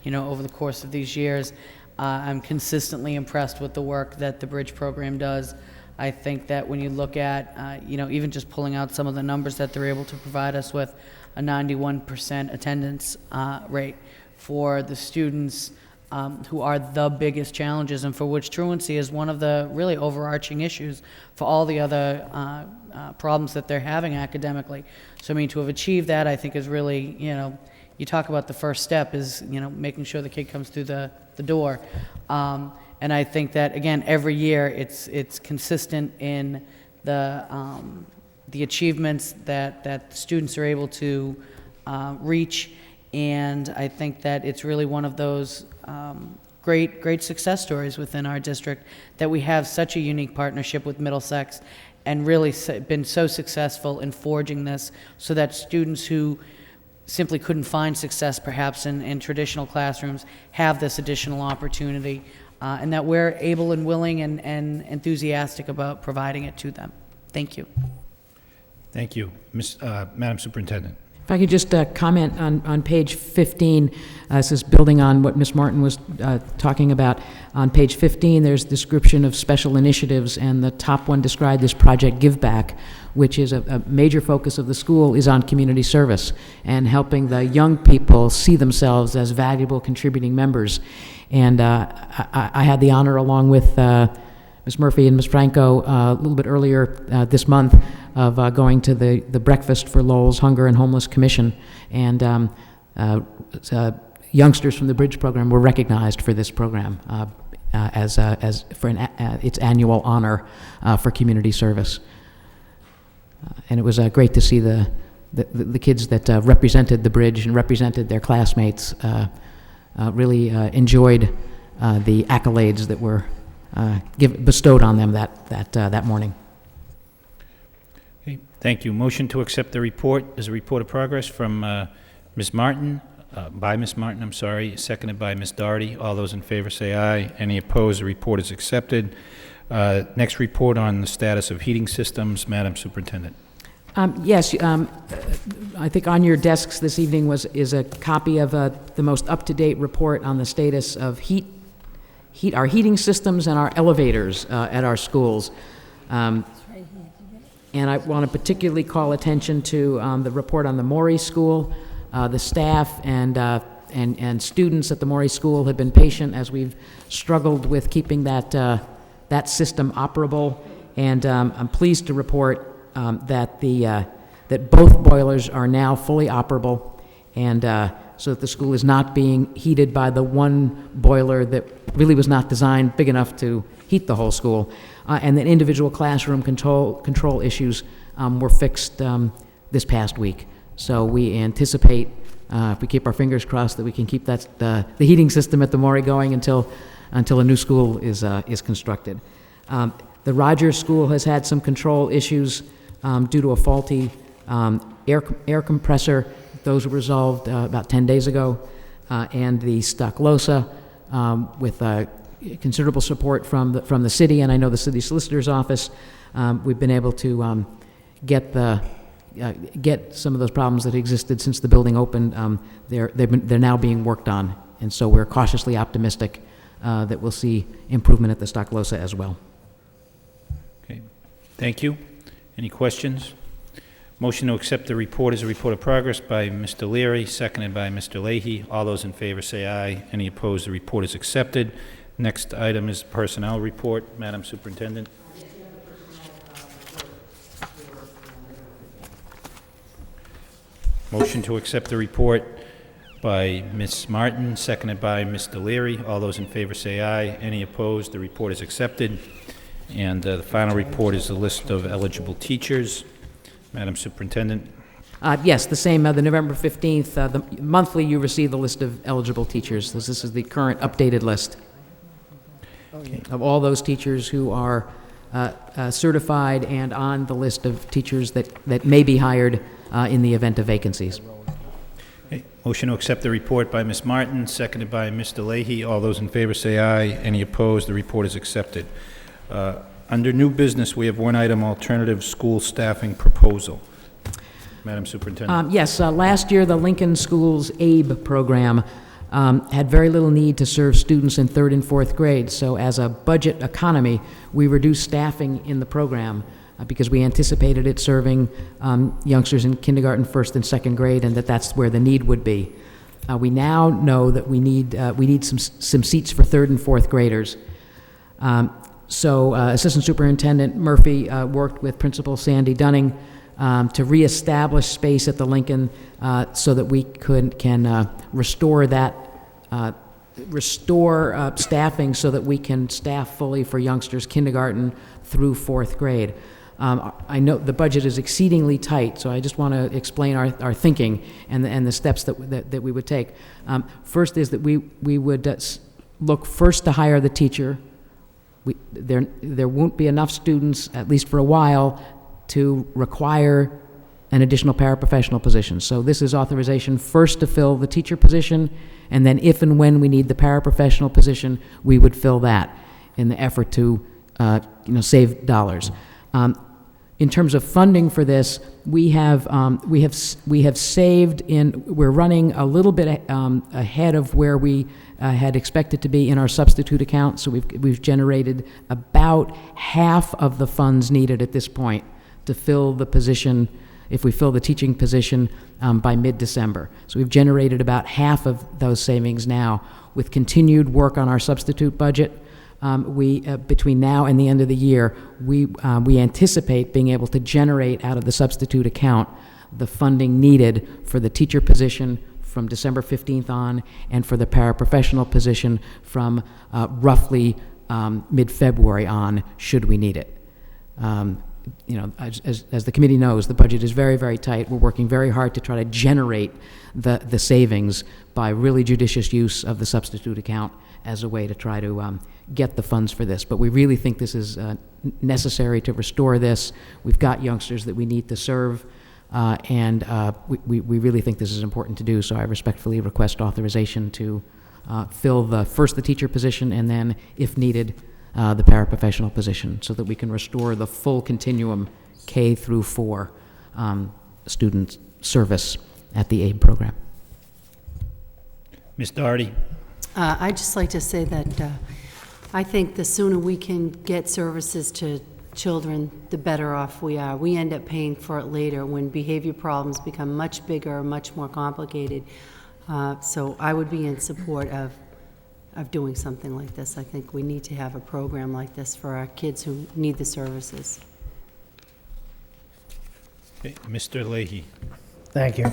over the course of these years, I'm consistently impressed with the work that the Bridge Program does. I think that when you look at, even just pulling out some of the numbers that they're able to provide us with, a 91% attendance rate for the students who are the biggest challenges, and for which truancy is one of the really overarching issues for all the other problems that they're having academically. So, to have achieved that, I think is really, you talk about the first step is, making sure the kid comes through the door. And I think that, again, every year it's consistent in the achievements that students are able to reach, and I think that it's really one of those great success stories within our district that we have such a unique partnership with Middlesex and really been so successful in forging this so that students who simply couldn't find success perhaps in traditional classrooms have this additional opportunity. And that we're able and willing and enthusiastic about providing it to them. Thank you. Thank you. Madam Superintendent. If I could just comment on page 15, this is building on what Ms. Martin was talking about. On page 15, there's a description of special initiatives, and the top one described is Project Give Back, which is a major focus of the school is on community service and helping the young people see themselves as valuable contributing members. And I had the honor, along with Ms. Murphy and Ms. Franco, a little bit earlier this month, of going to the breakfast for Lowell's Hunger and Homeless Commission, and youngsters from the Bridge Program were recognized for this program as for its annual honor for community service. And it was great to see the kids that represented the Bridge and represented their classmates really enjoyed the accolades that were bestowed on them that morning. Okay, thank you. Motion to accept the report as a report of progress from Ms. Martin, by Ms. Martin, I'm sorry, seconded by Ms. Doherty. All those in favor say aye. Any opposed? The report is accepted. Next report on the status of heating systems, Madam Superintendent. Yes, I think on your desks this evening is a copy of the most up-to-date report on the status of our heating systems and our elevators at our schools. And I want to particularly call attention to the report on the Morey School. The staff and and students at the Morey School have been patient as we've struggled with keeping that system operable. And I'm pleased to report that both boilers are now fully operable, and so that the school is not being heated by the one boiler that really was not designed big enough to heat the whole school, and that individual classroom control issues were fixed this past week. So we anticipate, if we keep our fingers crossed, that we can keep the heating system at the Morey going until a new school is constructed. The Rogers School has had some control issues due to a faulty air compressor. Those were resolved about 10 days ago. And the Stocklosa, with considerable support from the city, and I know the city solicitor's office, we've been able to get some of those problems that existed since the building opened. They're now being worked on, and so we're cautiously optimistic that we'll see improvement at the Stocklosa as well. Okay, thank you. Any questions? Motion to accept the report as a report of progress by Mr. Leary, seconded by Mr. Leahy. All those in favor say aye. Any opposed? The report is accepted. Next item is personnel report. Madam Superintendent. Motion to accept the report by Ms. Martin, seconded by Mr. Leary. All those in favor say aye. Any opposed? The report is accepted. And the final report is the list of eligible teachers. Madam Superintendent. Yes, the same, the November 15th, monthly you receive the list of eligible teachers. This is the current updated list of all those teachers who are certified and on the list of teachers that may be hired in the event of vacancies. Okay. Motion to accept the report by Ms. Martin, seconded by Mr. Leahy. All those in favor say aye. Any opposed? The report is accepted. Under new business, we have one item, alternative school staffing proposal. Madam Superintendent. Yes, last year the Lincoln Schools ABE program had very little need to serve students in 3rd and 4th grade. So as a budget economy, we reduced staffing in the program because we anticipated it serving youngsters in kindergarten, 1st and 2nd grade, and that's where the need would be. We now know that we need some seats for 3rd and 4th graders. So Assistant Superintendent Murphy worked with Principal Sandy Dunning to reestablish space at the Lincoln so that we can restore staffing so that we can staff fully for youngsters kindergarten through 4th grade. I know the budget is exceedingly tight, so I just want to explain our thinking and the steps that we would take. First is that we would look first to hire the teacher. There won't be enough students, at least for a while, to require an additional paraprofessional position. So this is authorization first to fill the teacher position, and then if and when we need the paraprofessional position, we would fill that in the effort to save dollars. In terms of funding for this, we have saved in. We're running a little bit ahead of where we had expected to be in our substitute account. So we've generated about half of the funds needed at this point to fill the position. If we fill the teaching position by mid-December, so we've generated about half of those savings now. With continued work on our substitute budget, between now and the end of the year, we anticipate being able to generate out of the substitute account the funding needed for the teacher position from December 15th on, and for the paraprofessional position from roughly mid-February on, should we need it. As the committee knows, the budget is very, very tight. We're working very hard to try to generate the savings by really judicious use of the substitute account as a way to try to get the funds for this. But we really think this is necessary to restore this. We've got youngsters that we need to serve, and we really think this is important to do. So I respectfully request authorization to fill first the teacher position, and then, if needed, the paraprofessional position, so that we can restore the full continuum K through 4 student service at the AID program. Ms. Doherty. I'd just like to say that I think the sooner we can get services to children, the better off we are. We end up paying for it later when behavior problems become much bigger, much more complicated. So I would be in support of doing something like this. I think we need to have a program like this for our kids who need the services. Okay, Mr. Leahy. Thank you.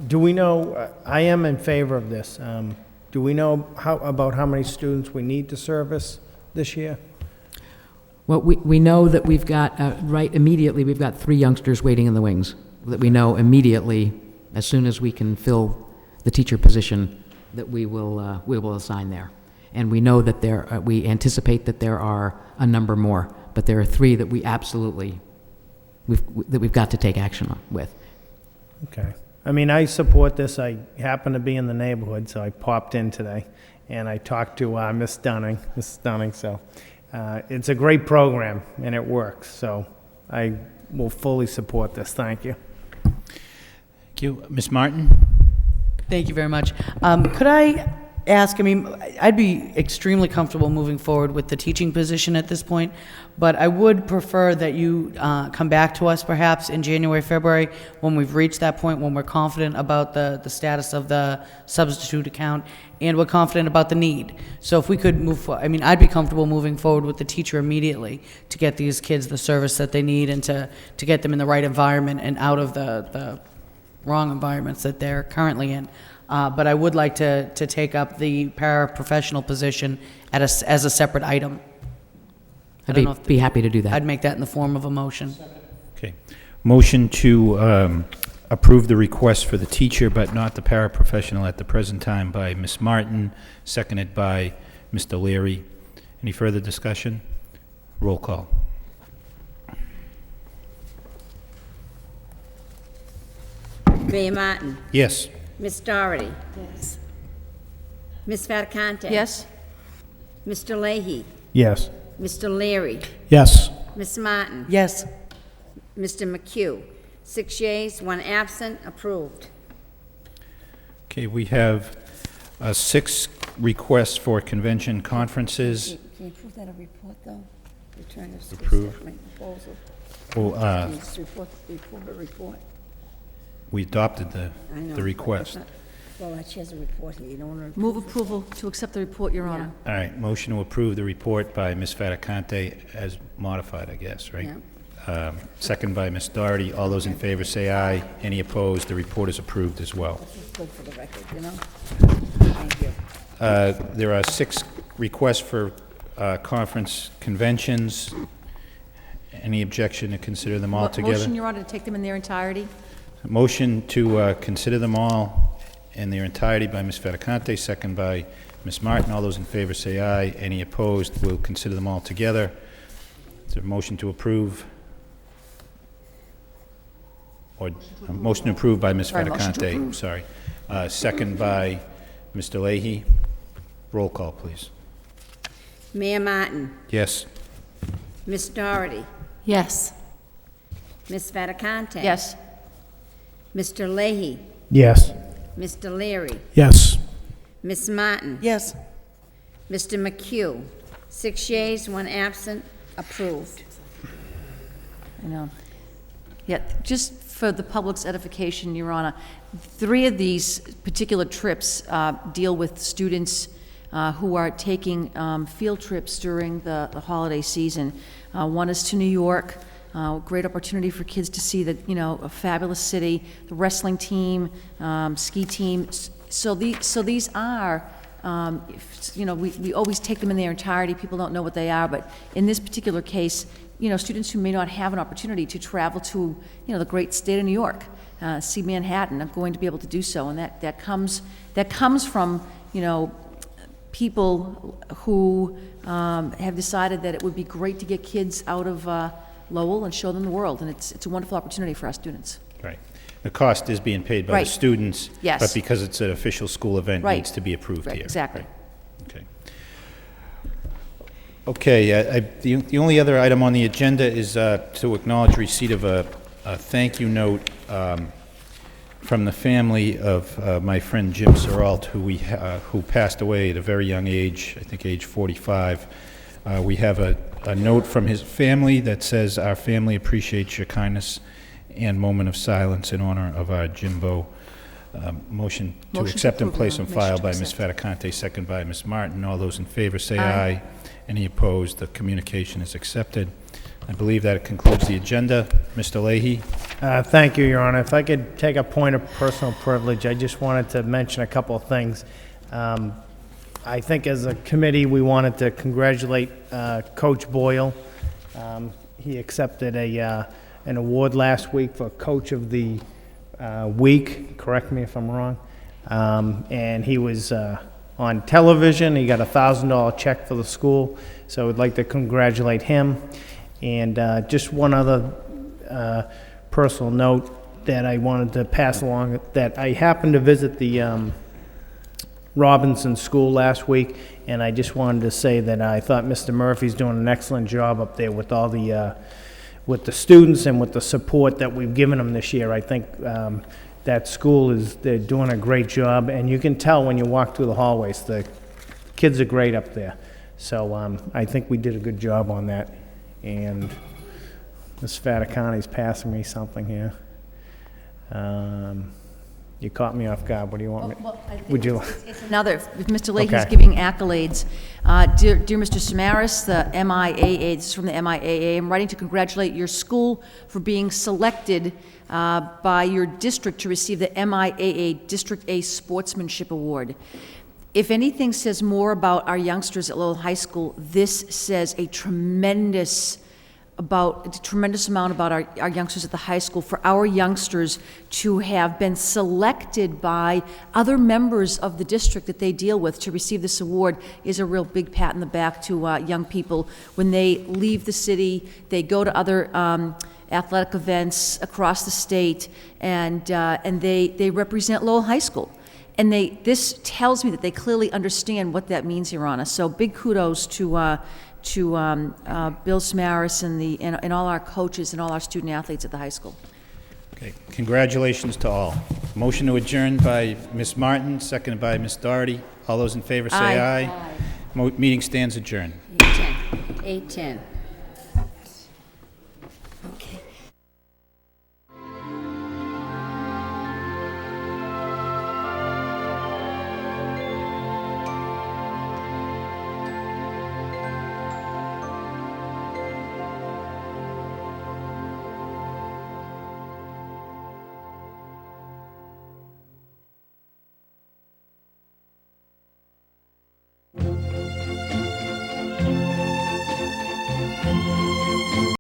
Do we know, I am in favor of this. Do we know about how many students we need to service this year? Well, we know that we've got, right immediately, we've got 3 youngsters waiting in the wings, that we know immediately, as soon as we can fill the teacher position, that we will assign there. And we know that we anticipate that there are a number more, but there are 3 that we absolutely, we've got to take action on with. Okay. I mean, I support this. I happen to be in the neighborhood, so I popped in today, and I talked to Miss Dunning, so it's a great program, and it works, so I will fully support this. Thank you. Thank you. Ms. Martin? Thank you very much. Could I ask, I mean, I'd be extremely comfortable moving forward with the teaching position at this point, but I would prefer that you come back to us perhaps in January, February, when we've reached that point, when we're confident about the status of the substitute account, and we're confident about the need. So if we could I mean, I'd be comfortable moving forward with the teacher immediately to get these kids the service that they need and to get them in the right environment and out of the wrong environments that they're currently in. But I would like to take up the paraprofessional position as a separate item. I don't know if Be happy to do that. I'd make that in the form of a motion. Okay. Motion to approve the request for the teacher but not the paraprofessional at the present time by Ms. Martin, seconded by Mr. Leary. Any further discussion? Roll call. Mayor Martin. Yes. Miss Doherty. Yes. Miss Fattacante. Yes? Mr. Leahy. Yes. Mr. Leary. Yes. Miss Martin. Yes. Mr. McHugh. 6 yeas, 1 absent, approved. Okay, we have 6 requests for convention conferences. Can you prove that a report, though? Return of school Approve. statement proposal. Well, Needs to report a report. we adopted I know, the but request. it's not- Well, she has a report here, you don't want to... Move approval to accept the report, Your Honor. All right, motion to approve the report by Ms. Fattacante as modified, I guess, right? Second by Ms. Doherty. All those in favor say aye. Any opposed? The report is approved as well. This is good for the record, you know? Thank you. There are 6 requests for conference conventions. Any objection to consider them all together? Motion, Your Honor, to take them in their entirety? Motion to consider them all in their entirety by Ms. Fattacante, second by Ms. Martin. All those in favor say aye. Any opposed? We'll consider them all together. Is there a motion to approve? Or a motion approved by Ms. Sorry, motion to Fattacante, approve. sorry. Second by Mr. Leahy. Roll call, please. Mayor Martin. Yes. Miss Doherty. Yes. Miss Fattacante. Yes? Mr. Leahy. Yes. Mr. Leary. Yes. Miss Martin. Yes. Mr. McHugh. 6 yeas, 1 absent, approved. I know. Yeah, just for the public's edification, Your Honor, 3 of these particular trips deal with students who are taking field trips during the holiday season. One is to New York. Great opportunity for kids to see a fabulous city, the wrestling team, ski team. So these are, we always take them in their entirety. People don't know what they are, but in this particular case, students who may not have an opportunity to travel to, the great state of New York, see Manhattan, are going to be able to do so, and that comes from, people who have decided that it would be great to get kids out of Lowell and show them the world, and it's a wonderful opportunity for our students. Right. The cost is being paid by the Right. students. Yes. But because it's an official school event, Right. needs to be approved Right, here. exactly. Right. Okay, the only other item on the agenda is to acknowledge receipt of a thank you note from the family of my friend Jim Seralt, who passed away at a very young age, I think age 45. We have a note from his family that says, "Our family appreciates your kindness and moment of silence in honor of our Jimbo. Motion to Motion to accept and approve, place on motion file to by Ms. accept. Fattacante, second by Ms. Martin. All those in favor say Aye. aye. Any opposed? The communication is accepted. I believe that concludes the agenda. Mr. Leahy? Thank you, Your Honor. If I could take a point of personal privilege, I just wanted to mention a couple of things. I think as a committee, we wanted to congratulate Coach Boyle. He accepted an award last week for Coach of the Week, correct me if I'm wrong. And he was on television. He got a $1,000 check for the school, so I'd like to congratulate him. And just one other personal note that I wanted to pass along, that I happened to visit the Robinson School last week, and I just wanted to say that I thought Mr. Murphy's doing an excellent job up there with all the students and with the support that we've given them this year. I think that school they're doing a great job, and you can tell when you walk through the hallways, the kids are great up there. So I think we did a good job on that. And Ms. Fattacante's passing me something here. You caught me off guard. What do you want me? Would you? It's another, if Mr. Leahy's Okay. giving accolades. Dear Mr. Samaras, the MIAA, this is from the MIAA, I'm writing to congratulate your school for being selected by your district to receive the MIAA District A Sportsmanship Award. If anything says more about our youngsters at Lowell High School, this says a tremendous amount about our youngsters at the high school. For our youngsters to have been selected by other members of the district that they deal with to receive this award is a real big pat in the back to young people. When they leave the city, they go to other athletic events across the state, and they represent Lowell High School. And this tells me that they clearly understand what that means, Your Honor. So big kudos to Bill Samaras and all our coaches and all our student athletes at the high school. Okay, congratulations to all. Motion to adjourn by Ms. Martin, seconded by Ms. Doherty. All those in favor say Aye. aye. Meeting stands adjourned. 8:10.